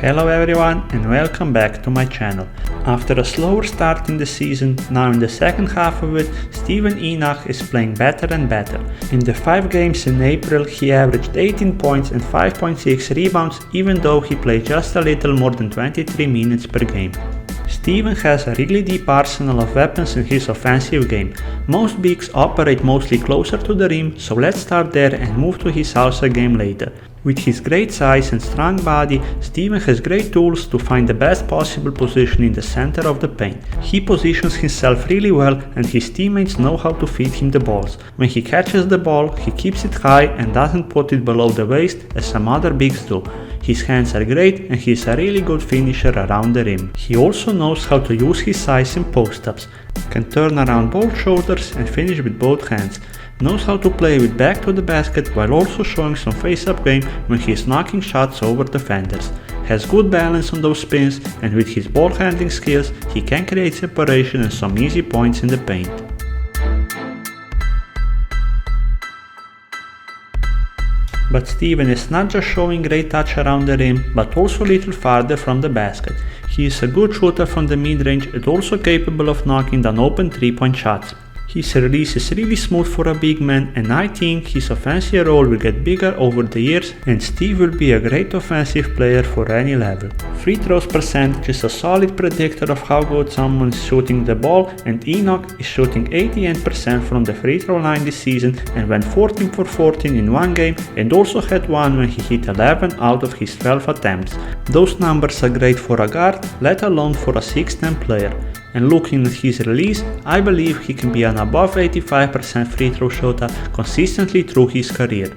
Hello everyone and welcome back to my channel. After a slower start in the season, now in the second half of it, Steven Enoch is playing better and better. In the 5 games in April, he averaged 18 points and 5.6 rebounds, even though he played just a little more than 23 minutes per game. Steven has a really deep arsenal of weapons in his offensive game. Most bigs operate mostly closer to the rim, so let's start there and move to his salsa game later. With his great size and strong body, Steven has great tools to find the best possible position in the center of the paint. He positions himself really well and his teammates know how to feed him the balls. When he catches the ball, he keeps it high and doesn't put it below the waist as some other bigs do. His hands are great and he's a really good finisher around the rim. He also knows how to use his size in post-ups, can turn around both shoulders and finish with both hands. Knows how to play with back to the basket while also showing some face-up game when he is knocking shots over defenders. Has good balance on those spins, and with his ball handling skills he can create separation and some easy points in the paint. But Steven is not just showing great touch around the rim, but also a little farther from the basket. He is a good shooter from the mid-range and also capable of knocking down open 3-point shots. His release is really smooth for a big man, and I think his offensive role will get bigger over the years and Steve will be a great offensive player for any level. Free throws percentage is a solid predictor of how good someone is shooting the ball, and Enoch is shooting 88% from the free throw line this season and went 14 for 14 in one game and also had one when he hit 11 out of his 12 attempts. Those numbers are great for a guard, let alone for a 6'10" player. And looking at his release, I believe he can be an above 85% free throw shooter consistently through his career.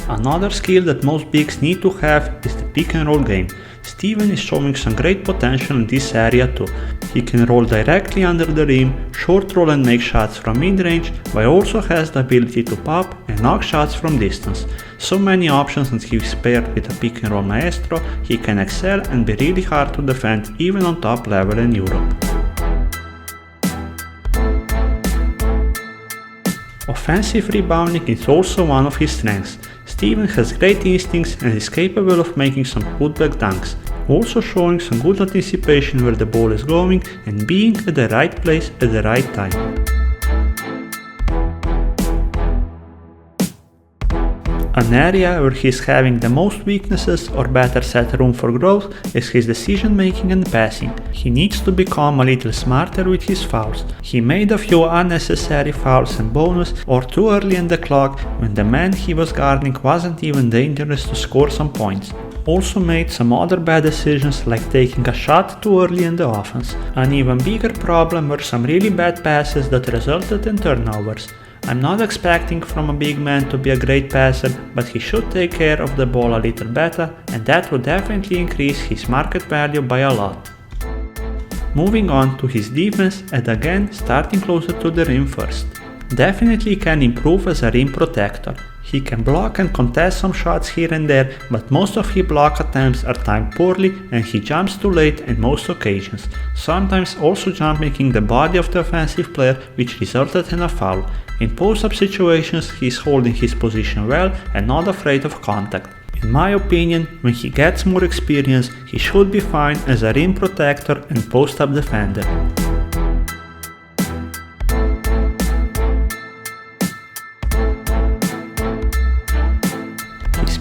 Another skill that most bigs need to have is the pick and roll game. Steven is showing some great potential in this area too. He can roll directly under the rim, short roll and make shots from mid-range, but also has the ability to pop and knock shots from distance. So many options, and he is paired with a pick and roll maestro, he can excel and be really hard to defend even on top level in Europe. Offensive rebounding is also one of his strengths. Steven has great instincts and is capable of making some putback dunks, also showing some good anticipation where the ball is going and being at the right place at the right time. An area where he is having the most weaknesses, or better said room for growth, is his decision making and passing. He needs to become a little smarter with his fouls. He made a few unnecessary fouls and bonus or too early in the clock when the man he was guarding wasn't even dangerous to score some points. Also made some other bad decisions like taking a shot too early in the offense. An even bigger problem were some really bad passes that resulted in turnovers. I'm not expecting from a big man to be a great passer, but he should take care of the ball a little better, and that would definitely increase his market value by a lot. Moving on to his defense, and again starting closer to the rim first. Definitely can improve as a rim protector. He can block and contest some shots here and there, but most of his block attempts are timed poorly and he jumps too late in most occasions, sometimes also jump making the body of the offensive player, which resulted in a foul. In post-up situations he is holding his position well and not afraid of contact. In my opinion, when he gets more experience, he should be fine as a rim protector and post-up defender.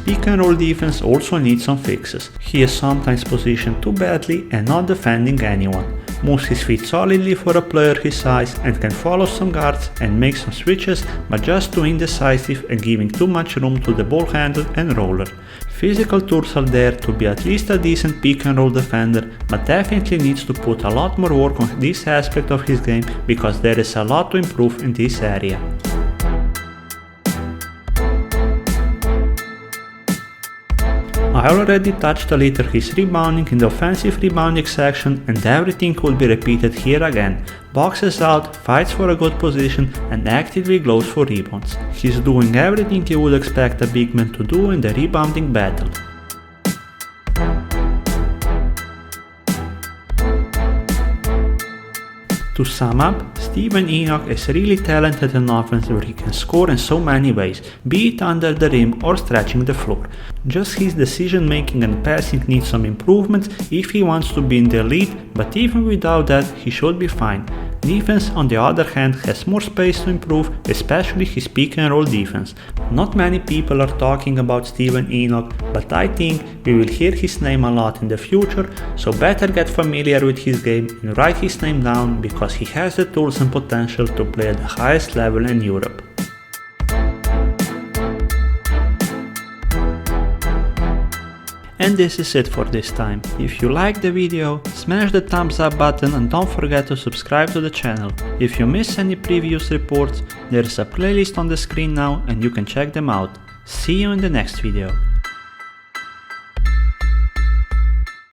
Pick and roll defense also needs some fixes. He is sometimes positioned too badly and not defending anyone. Moves his feet solidly for a player his size and can follow some guards and make some switches, but just too indecisive and giving too much room to the ball handler and roller. Physical tools are there to be at least a decent pick and roll defender, but definitely needs to put a lot more work on this aspect of his game because there is a lot to improve in this area. I already touched a little his rebounding in the offensive rebounding section, and everything could be repeated here again. Boxes out, fights for a good position and actively goes for rebounds. He's doing everything you would expect a big man to do in the rebounding battle. To sum up, Steven Enoch is really talented in offense where he can score in so many ways, be it under the rim or stretching the floor. Just his decision making and passing needs some improvements if he wants to be in the elite, but even without that he should be fine. Defense, on the other hand, has more space to improve, especially his pick and roll defense. Not many people are talking about Steven Enoch, but I think we will hear his name a lot in the future, so better get familiar with his game and write his name down because he has the tools and potential to play at the highest level in Europe. And this is it for this time. If you liked the video, smash the thumbs up button and don't forget to subscribe to the channel. If you missed any previous reports, there is a playlist on the screen now and you can check them out. See you in the next video.